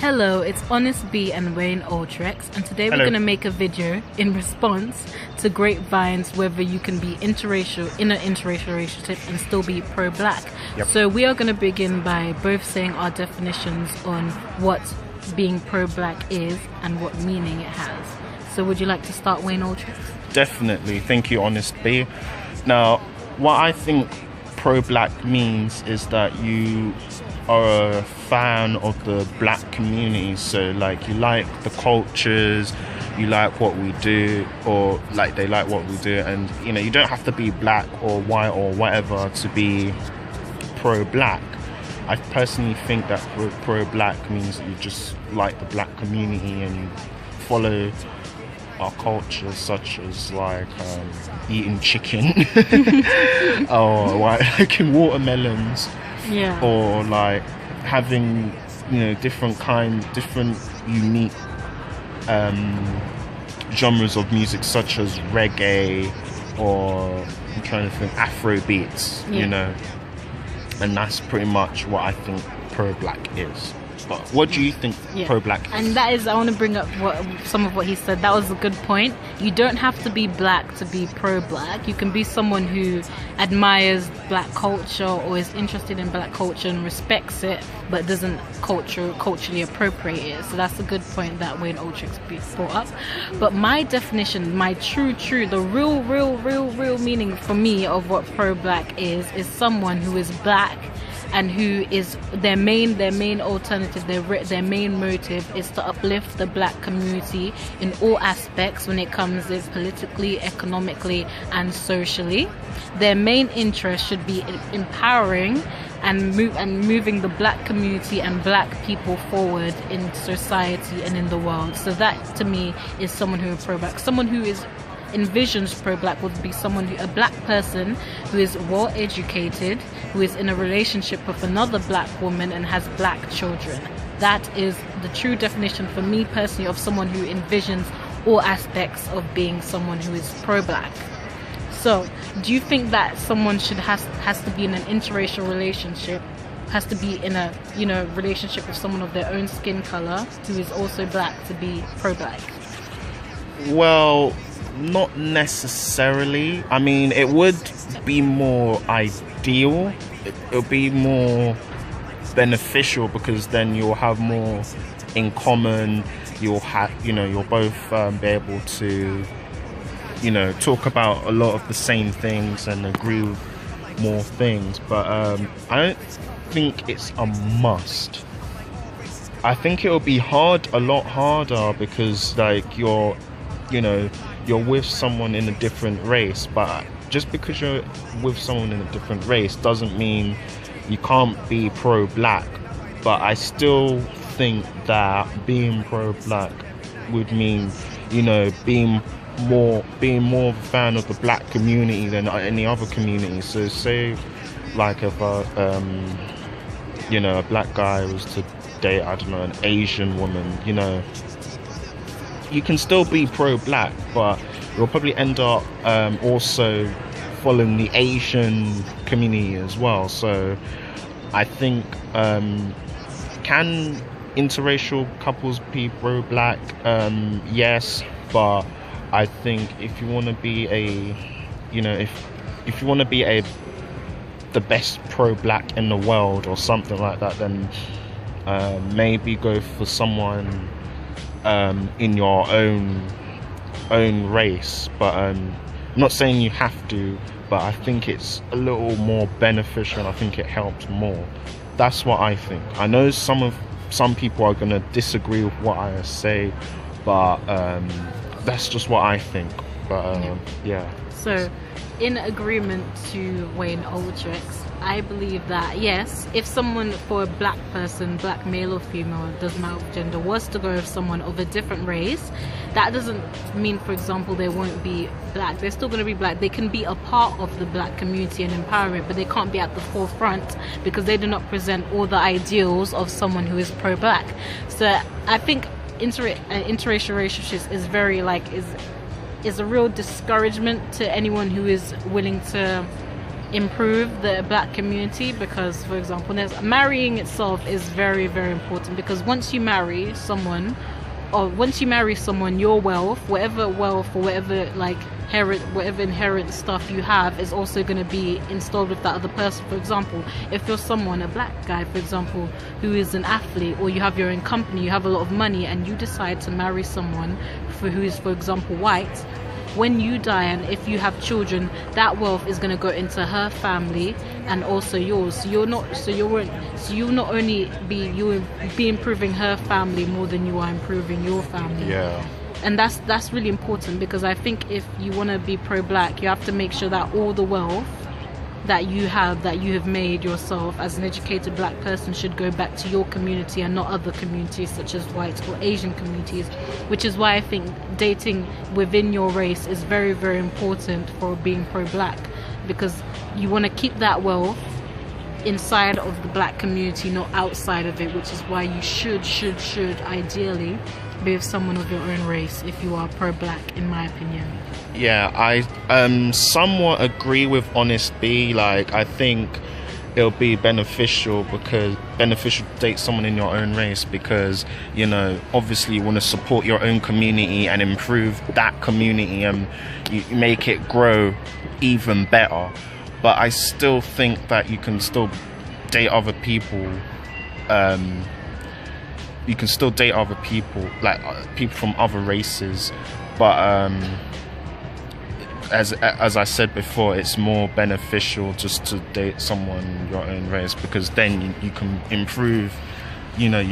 Hello, it's Honest B and Wayne Ultrex, and today we're Hello. going to make a video in response to grapevines whether you can be interracial in an interracial relationship and still be pro-black. Yep. So we are going to begin by both saying our definitions on what being pro-black is and what meaning it has. So would you like to start, Wayne Ultrex? Definitely. Thank you, Honest B. Now, what I think pro-black means is that you are a fan of the black community. So, like, you like the cultures, you like what we do, or like they like what we do. And, you know, you don't have to be black or white or whatever to be pro-black. I personally think that pro-black means that you just like the black community and you follow our cultures, such as like eating chicken or liking watermelons, Yeah. or like having, you know, different unique genres of music, such as reggae, or I'm trying to think, Afro beats, Yeah. you know. And that's pretty much what I think pro-black is. But what do you think pro-black is? And that is, I want to bring up some of what he said. That was a good point. You don't have to be black to be pro-black. You can be someone who admires black culture or is interested in black culture and respects it, but doesn't culturally appropriate it. So that's a good point that Wayne Ultrex brought up. But my definition, my true, the real meaning for me of what pro-black is someone who is black and who is their main alternative, their main motive is to uplift the black community in all aspects when it comes to politically, economically and socially. Their main interest should be empowering and moving the black community and black people forward in society and in the world. So that to me is someone who is pro-black. Someone who envisions pro-black would be a black person who is well educated, who is in a relationship with another black woman and has black children. That is the true definition for me personally of someone who envisions all aspects of being someone who is pro-black. So do you think that someone has to be in an interracial relationship, has to be in a relationship with someone of their own skin color who is also black to be pro-black? Well, not necessarily. I mean, it would be more ideal. It would be more beneficial because then you'll have more in common. You'll both be able to, talk about a lot of the same things and agree with more things. But I don't think it's a must. I think it'll be a lot harder because, like, you're with someone in a different race, but just because you're with someone in a different race doesn't mean you can't be pro-black. But I still think that being pro-black would mean, being more of a fan of the black community than any other community. So say, like, if a black guy was to date, I don't know, an Asian woman, you can still be pro-black, but you'll probably end up also following the Asian community as well. So I think, can interracial couples be pro-black? Yes, but I think if you want to be if you want to be the best pro-black in the world or something like that, then maybe go for someone in your own race. But I'm not saying you have to, but I think it's a little more beneficial. I think it helps more. That's what I think. I know some people are going to disagree with what I say, but that's just what I think. But yeah. So, in agreement to Wayne Ultrex, I believe that yes, if someone, for a black person, black male or female, doesn't matter what gender, was to go with someone of a different race, that doesn't mean, for example, they won't be black. They're still going to be black. They can be a part of the black community and empowerment, but they can't be at the forefront because they do not present all the ideals of someone who is pro-black. So I think interracial relationships is is a real discouragement to anyone who is willing to improve the black community, because, for example, marrying itself is very, very important, because once you marry someone, your wealth, whatever wealth or whatever whatever inherent stuff you have is also going to be installed with that other person. For example, if you're someone, a black guy, for example, who is an athlete, or you have your own company, you have a lot of money, and you decide to marry someone who is, for example, white, when you die and if you have children, that wealth is going to go into her family and also yours. So you'll not only be improving her family more than you are improving your family. Yeah. And that's really important, because I think if you want to be pro-black, you have to make sure that all the wealth that you have made yourself as an educated black person should go back to your community and not other communities such as white or Asian communities, which is why I think dating within your race is very, very important for being pro-black, because you want to keep that wealth inside of the black community, not outside of it, which is why you should ideally be with someone of your own race if you are pro-black, in my opinion. Yeah, I somewhat agree with Honest B. Like, I think it'll be beneficial to date someone in your own race, because, you know, obviously you want to support your own community and improve that community and you make it grow even better. But I still think that you can still date other people. You can still date other people, like people from other races, but as I said before, it's more beneficial just to date someone your own race, because then you can improve, you know,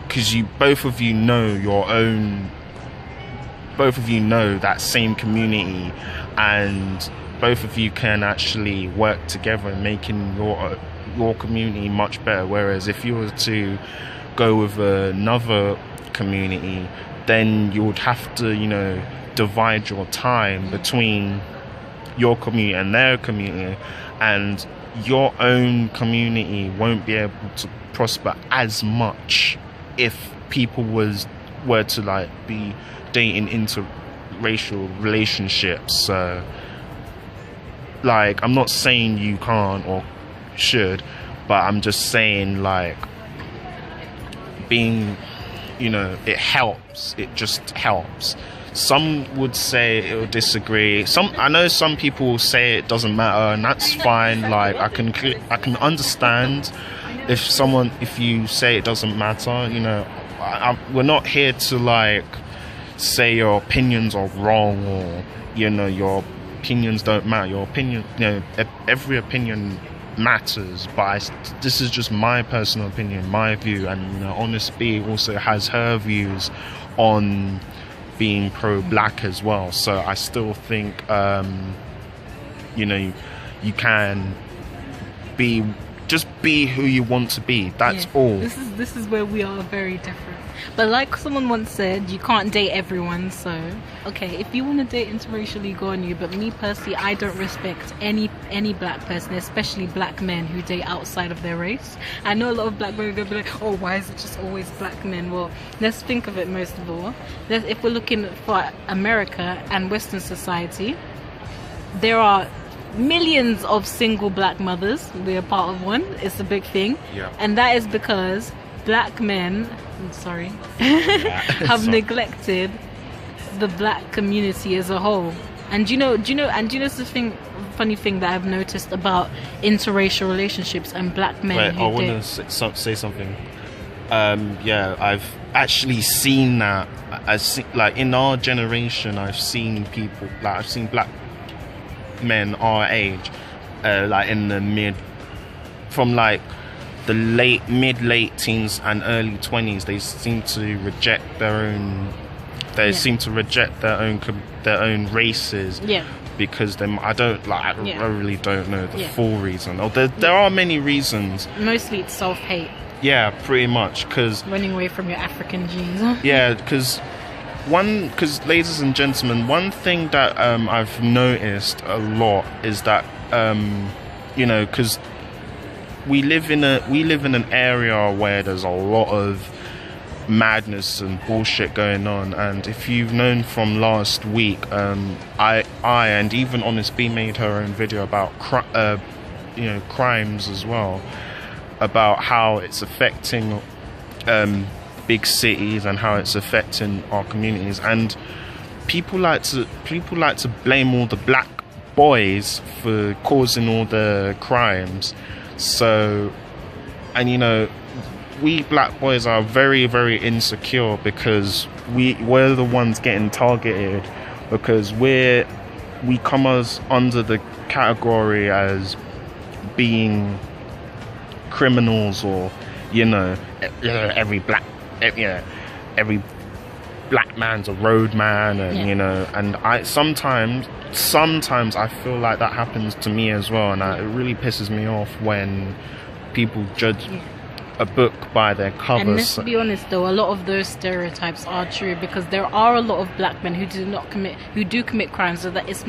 because both of you know that same community, and both of you can actually work together in making your community much better. Whereas if you were to go with another community, then you would have to, you know, divide your time between your community and their community, and your own community won't be able to prosper as much if people were to like be dating interracial relationships. So, like, I'm not saying you can't or should, but I'm just saying, like, being, you know, it helps. It just helps. Some would say it would disagree. I know some people will say it doesn't matter, and that's fine. Like, I can understand if you say it doesn't matter. You know, we're not here to like say your opinions are wrong, or, you know, your opinions don't matter. Your opinion, you know, every opinion matters, but this is just my personal opinion, my view, and, you know, Honest B also has her views on being pro-black as well. So I still think, you know, you can be who you want to be. That's all. This is where we are very different. But like someone once said, you can't date everyone. So, okay, if you want to date interracially, go on you. But me personally, I don't respect any black person, especially black men who date outside of their race. I know a lot of black men are going to be like, oh, why is it just always black men? Well, let's think of it most of all. If we're looking for America and Western society, there are millions of single black mothers. We're part of one. It's a big thing. Yeah. And that is because black men, have neglected the black community as a whole. And do you know the funny thing that I've noticed about interracial relationships and black men? Wait, I want to say something. I've actually seen that. Like, in our generation, I've seen black men our age, like in the mid-late teens and early 20s, they seem to reject their own. They seem to reject their own races. Yeah. Because I really don't know the full reason. Oh, there are many reasons. Mostly it's self-hate. Yeah, pretty much. Because running away from your African genes. Yeah, because ladies and gentlemen, one thing that I've noticed a lot is that you know, because we live in an area where there's a lot of madness and bullshit going on. And if you've known from last week, I and even Honest B made her own video about crimes as well, about how it's affecting big cities and how it's affecting our communities. And people like to blame all the black boys for causing all the crimes. So, and we black boys are very, very insecure because we're the ones getting targeted, because we come as under the category as being criminals, or every black man's a road man, and and I sometimes I feel like that happens to me as well, and it really pisses me off when people judge a book by their covers. And let's be honest though, a lot of those stereotypes are true, because there are a lot of black men who do commit crimes, so that it's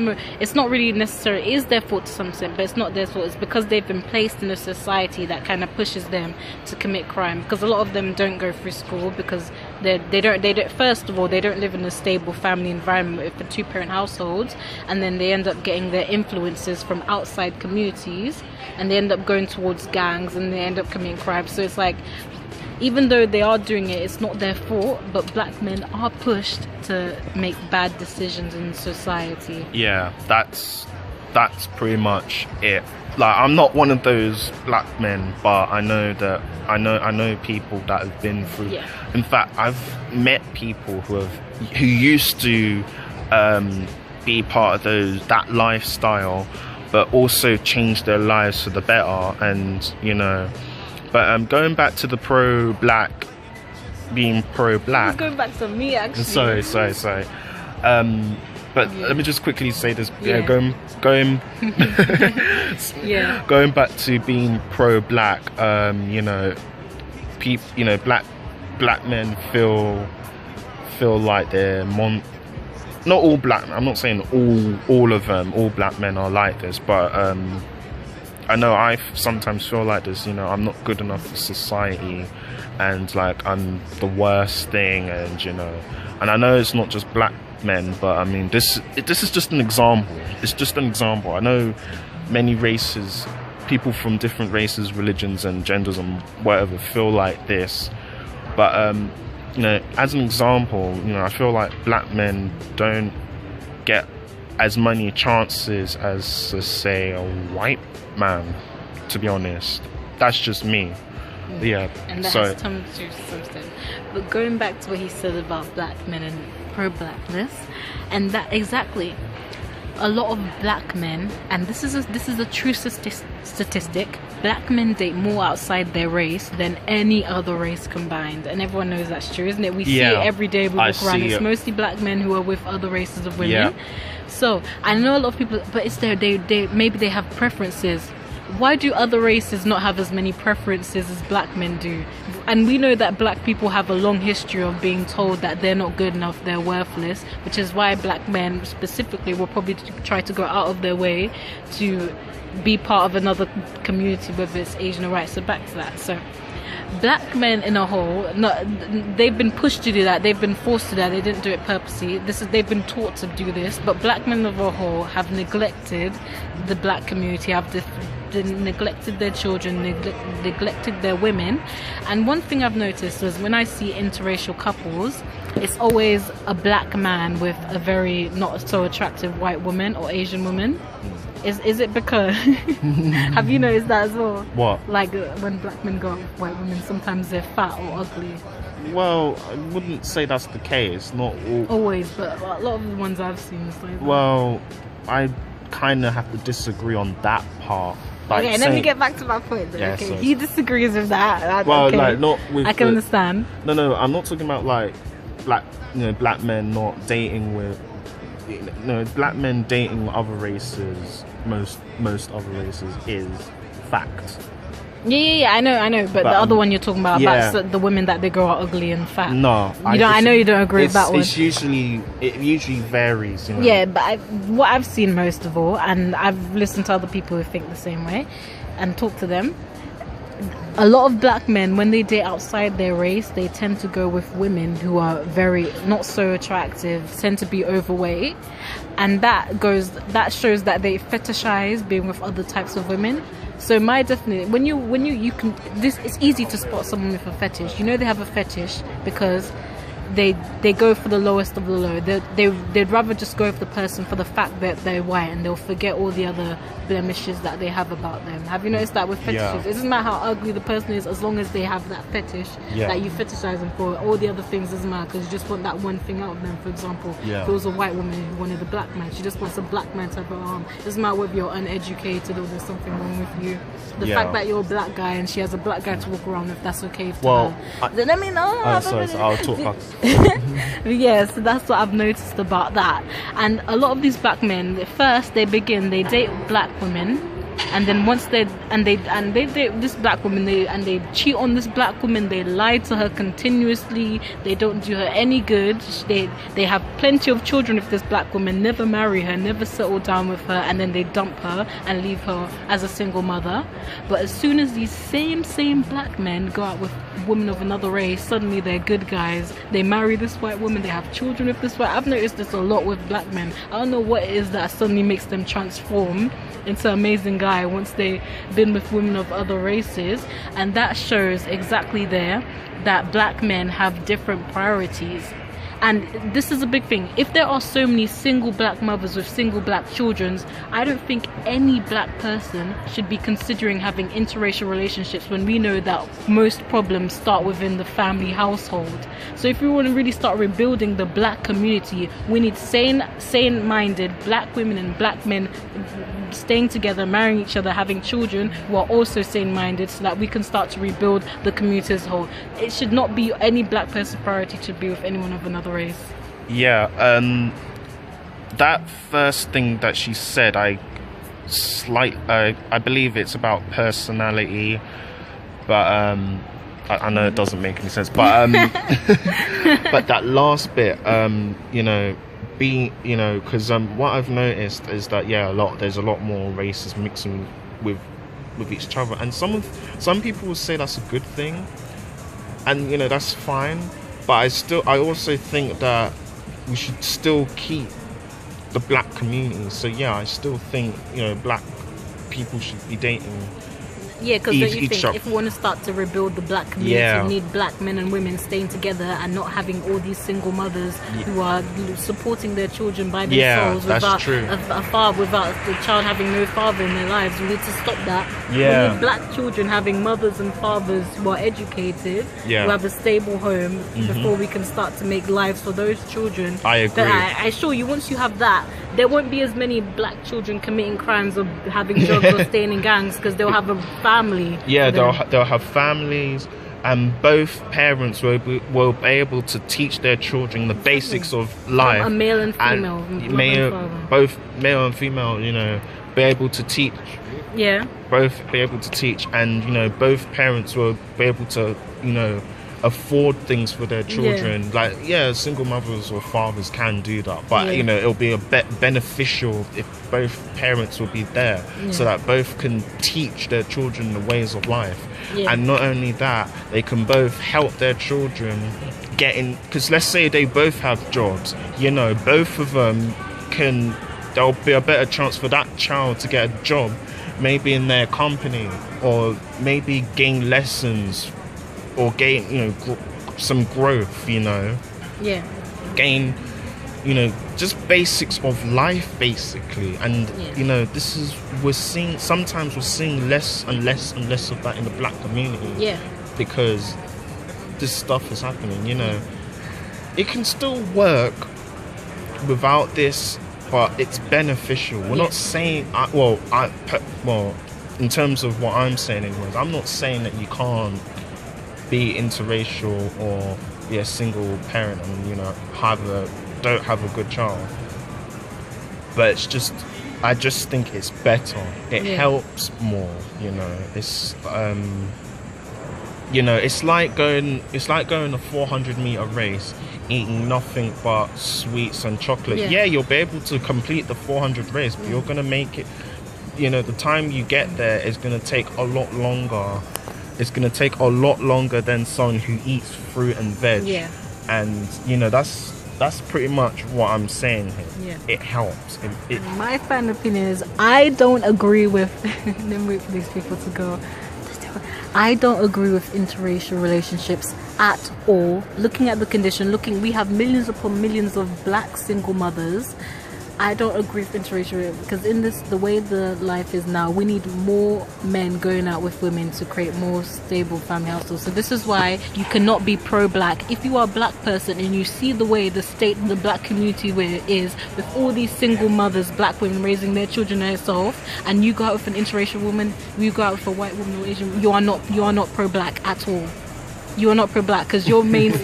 not really necessary, it is their fault to some extent, but it's not their fault. It's because they've been placed in a society that kind of pushes them to commit crime, because a lot of them don't go through school, because they don't first of all, they don't live in a stable family environment with a 2-parent household, and then they end up getting their influences from outside communities, and they end up going towards gangs, and they end up committing crimes. So it's like, even though they are doing it, it's not their fault, but black men are pushed to make bad decisions in society. Yeah, that's pretty much it. Like, I'm not one of those black men, but I know people that have been through. Yeah. In fact, I've met people who used to be part of that lifestyle, but also changed their lives for the better. And but going back to the being pro-black. Going back to me, actually. Sorry. But let me just quickly say this. Yeah. Going going back to being pro-black. Black men feel like they're not all black. I'm not saying all of them. All black men are like this, but I know I sometimes feel like this. I'm not good enough for society, and like I'm the worst thing, and and I know it's not just black men, but I mean this is just an example. It's just an example. I know many races, people from different races, religions, and genders, and whatever feel like this, but as an example, I feel like black men don't get as many chances as, say, a white man, to be honest. That's just me. Yeah. And that has come to some extent. But going back to what he said about black men and pro-blackness, and that exactly, a lot of black men, and this is a true statistic, black men date more outside their race than any other race combined, and everyone knows that's true, isn't it? We see it every day. We walk around. It's mostly black men who are with other races of women. Yeah. So I know a lot of people, but it's maybe they have preferences. Why do other races not have as many preferences as black men do? And we know that black people have a long history of being told that they're not good enough, they're worthless, which is why black men specifically will probably try to go out of their way to be part of another community, whether it's Asian or white. So back to that. So black men in a whole, they've been pushed to do that, they've been forced to do that, they didn't do it purposely. They've been taught to do this, but black men as a whole have neglected the black community, have neglected their children, neglected their women. And one thing I've noticed is when I see interracial couples, it's always a black man with a very not so attractive white woman or Asian woman. Is it because have you noticed that as well? What? Like when black men go out with white women, sometimes they're fat or ugly. Well, I wouldn't say that's the case. Not always, but a lot of the ones I've seen is like that. Well, I kind of have to disagree on that part. Like, okay, let me get back to my point then. Yeah, okay, so he disagrees with that. Well, okay. like not with. I can understand. No, I'm not talking about like black men not dating with. Black men dating other races. Most other races is fact. Yeah, I know. But the other one you're talking about the women that they grow are ugly and fat. No, I know you don't agree with that one. It usually varies. Yeah, but what I've seen most of all, and I've listened to other people who think the same way, and talked to them. a lot of black men, when they date outside their race, they tend to go with women who are very not so attractive, tend to be overweight, and that shows that they fetishize being with other types of women. So my definitely, when you can, this, it's easy to spot someone with a fetish. You know they have a fetish because they go for the lowest of the low. They'd rather just go with the person for the fact that they're white, and they'll forget all the other blemishes that they have about them. Have you noticed that with fetishes? Yeah. It doesn't matter how ugly the person is, as long as they have that fetish that you fetishize them for. All the other things doesn't matter, because you just want that one thing out of them. For example, if it was a white woman who wanted a black man, she just wants a black man to have her arm. It doesn't matter whether you're uneducated or there's something wrong with you. The fact that you're a black guy and she has a black guy to walk around with, that's okay for her. Then let me know. So I'll talk. Yeah, so that's what I've noticed about that. And a lot of these black men, they date black women, and then once they date this black woman, they cheat on this black woman, they lie to her continuously, they don't do her any good, they have plenty of children with this black woman, never marry her, never settle down with her, and then they dump her and leave her as a single mother. But as soon as these same black men go out with women of another race, suddenly they're good guys, they marry this white woman, they have children with this white. I've noticed this a lot with black men. I don't know what it is that suddenly makes them transform into amazing guy once they've been with women of other races, and that shows exactly there that black men have different priorities. And this is a big thing. If there are so many single black mothers with single black children, I don't think any black person should be considering having interracial relationships, when we know that most problems start within the family household. So if we want to really start rebuilding the black community, we need sane-minded black women and black men staying together, marrying each other, having children who are also sane-minded, so that we can start to rebuild the community as a whole. It should not be any black person's priority to be with anyone of another race. That first thing that she said, I believe it's about personality, but I know it doesn't make any sense, but but that last bit, because what I've noticed is that there's a lot more races mixing with each other, and some people will say that's a good thing, and that's fine, but I also think that we should still keep the black community. So I still think black people should be dating. Yeah, because don't you think if we want to start to rebuild the black community, we need black men and women staying together and not having all these single mothers who are supporting their children by themselves without a father, without the child having no father in their lives. We need to stop that. We need black children having mothers and fathers who are educated, who have a stable home, before we can start to make lives for those children. I agree. I assure you, once you have that, there won't be as many black children committing crimes or having drugs or staying in gangs, because they'll have a family. They'll have families, and both parents will be able to teach their children the basics of life. A male and female, both male and female, be able to teach. Both be able to teach, and both parents will be able to afford things for their children. Single mothers or fathers can do that, but it'll be beneficial if both parents will be there, so that both can teach their children the ways of life. And not only that, they can both help their children get in, because let's say they both have jobs, both of them there'll be a better chance for that child to get a job, maybe in their company, or maybe gain lessons, or gain some growth, gain just basics of life, basically. And we're seeing less and less and less of that in the black community, because this stuff is happening. It can still work without this, but it's beneficial. We're not saying in terms of what I'm saying anyways, I'm not saying that you can't be interracial or be a single parent and don't have a good child, but it's just, I just think it's better. It helps more. It's it's like going a 400-meter race, eating nothing but sweets and chocolate. You'll be able to complete the 400 race, but you're gonna make it. The time you get there is gonna take a lot longer it's going to take a lot longer than someone who eats fruit and veg. Yeah. And you know, that's pretty much what I'm saying here. Yeah. It helps. My final opinion is I don't agree with. Let me wait for these people to go. I don't agree with interracial relationships at all. Looking at the condition, we have millions upon millions of black single mothers. I don't agree with interracial because in the way the life is now, we need more men going out with women to create more stable family households. So this is why you cannot be pro-black. If you are a black person and you see the way the state and the black community where it is, with all these single mothers, black women raising their children herself, and you go out with an interracial woman, you go out with a white woman or Asian, you are not pro-black at all. You are not pro-black because your main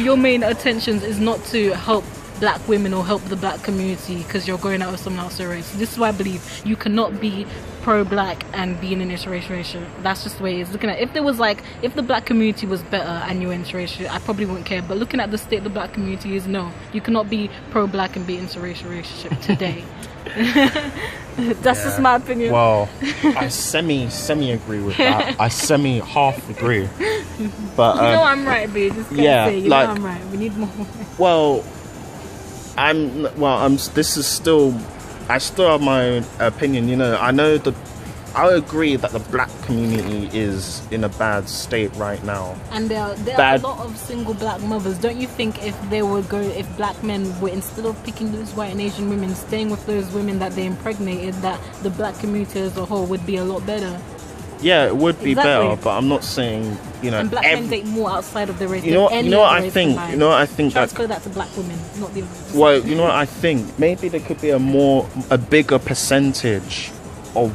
your main attentions is not to help black women or help the black community because you're going out with someone else's race. This is why I believe you cannot be pro-black and be in an interracial relationship. That's just the way it is. Looking at if the black community was better and you were interracial, I probably wouldn't care. But looking at the state the black community is, no, you cannot be pro-black and be in interracial relationship today. That's just my opinion. Well, I semi agree with that. I half agree. But I'm right, babe. Just can't say, know I'm right. We need more. Well, this is still, I still have my own opinion. You know, I agree that the black community is in a bad state right now. And there are a lot of single black mothers. Don't you think if black men were, instead of picking those white and Asian women, staying with those women that they impregnated, that the black community as a whole would be a lot better? Yeah, it would be better, but I'm not saying, you know, and black men date more outside of the race. You know what I think? Transfer that to black women, not the other. Well, you know what I think? Maybe there could be a bigger percentage of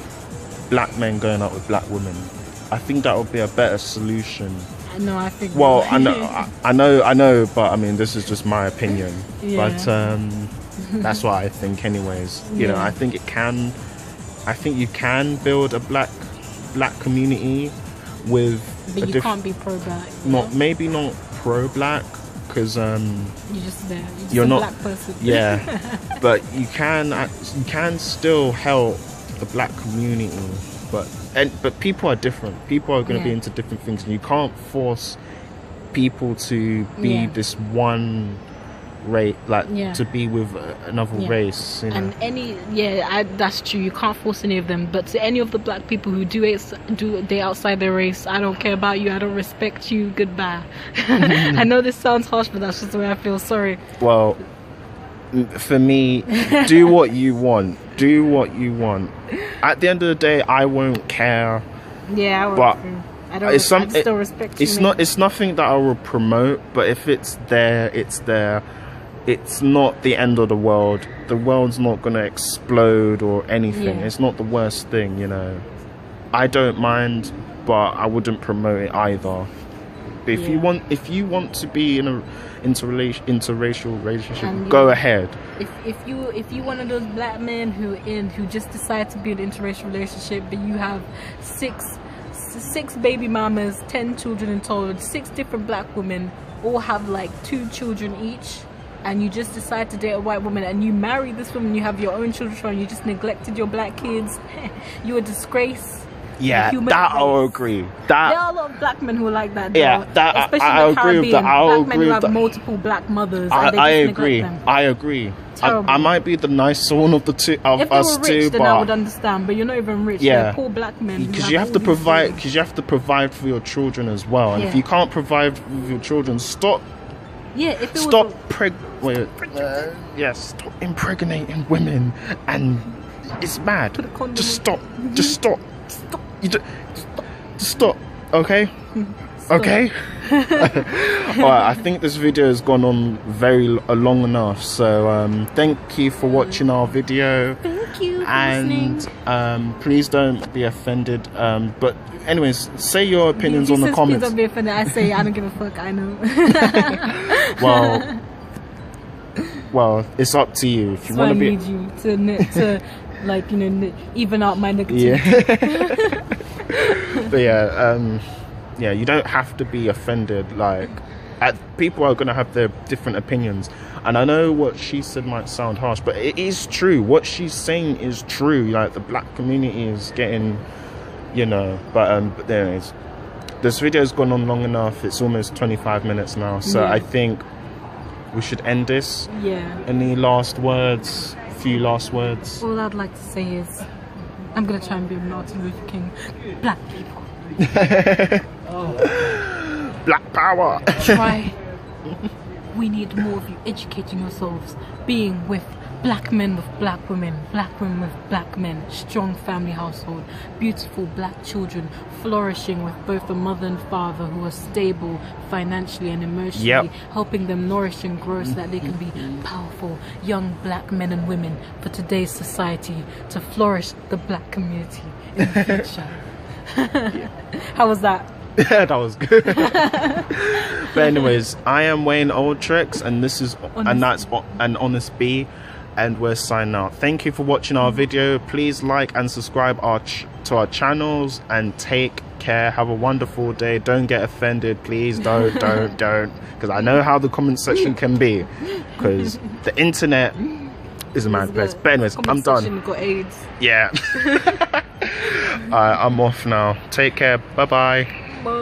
black men going out with black women. I think that would be a better solution. No, I think. Well, I know, but I mean, this is just my opinion. Yeah. But that's what I think, anyways. You know, I think you can build a black community with. But you can't be pro-black. Maybe not pro-black, because you're just there. You're not a black person. Yeah, but you can still help the black community, but people are different. People are going to be into different things, and you can't force people to be this one race, to be with another race. You know? And that's true. You can't force any of them. But to any of the black people who do date outside their race, I don't care about you. I don't respect you. Goodbye. I know this sounds harsh, but that's just the way I feel. Sorry. Well, for me, do what you want. Do what you want. At the end of the day, I won't care. Yeah, I don't. I still respect you. It's nothing that I will promote. But if it's there, it's there. It's not the end of the world. The world's not gonna explode or anything. It's not the worst thing, you know. I don't mind, but I wouldn't promote it either. But if you want to be in a interracial relationship, go ahead. If you one of those black men who just decide to be in an interracial relationship, but you have six baby mamas, 10 children in total, 6 different black women, all have like 2 children each, and you just decide to date a white woman and you marry this woman, you have your own children, you just neglected your black kids, you're a disgrace. Yeah, that I'll agree. There are a lot of black men who are like that. Though. Yeah, that especially I in the agree with that. Black men who have multiple black mothers. I agree. I agree. I might be the nicer one of the two of if us they were rich, two, then but I would understand. But you're not even rich. Yeah, they're poor black men. Because you have to provide. Because you have to provide for your children as well. And if you can't provide for your children, stop. Yeah, if it stop impregnating women, and it's mad. Just stop. Just stop. Stop. Just stop. Okay. Okay. Alright, I think this video has gone on very long enough, so thank you for watching our video. Thank you for listening. Please don't be offended, but anyways, say your opinions on the comments. Please don't be offended. I say I don't give a fuck. I know. well, it's up to you. If you want to be, I need you to like, you know, even out my negativity. But you don't have to be offended. Like, people are going to have their different opinions, and I know what she said might sound harsh, but it is true. What she's saying is true. Like, the black community is getting you know. But anyways, this video's gone on long enough. It's almost 25 minutes now, so Yeah. I think we should end this. Yeah. Any last words? Few last words. All I'd like to say is, I'm gonna try and be Martin Luther King. Black people, Black power. try. We need more of you educating yourselves, being with black men with black women with black men, strong family household, beautiful black children, flourishing with both a mother and father who are stable financially and emotionally, Yep. helping them nourish and grow so that they can be powerful young black men and women for today's society, to flourish the black community in the future. How was that? That was good. But anyways, I am Wayne Oldtricks, and this is and that's an Honest B, and we're signing out. Thank you for watching our video. Please like and subscribe to our channels, and take care. Have a wonderful day. Don't get offended, please. Don't, because I know how the comment section can be, because the internet is a mad place. But anyways, I'm done. Got AIDS. Yeah. I'm off now. Take care. Bye bye. Bye.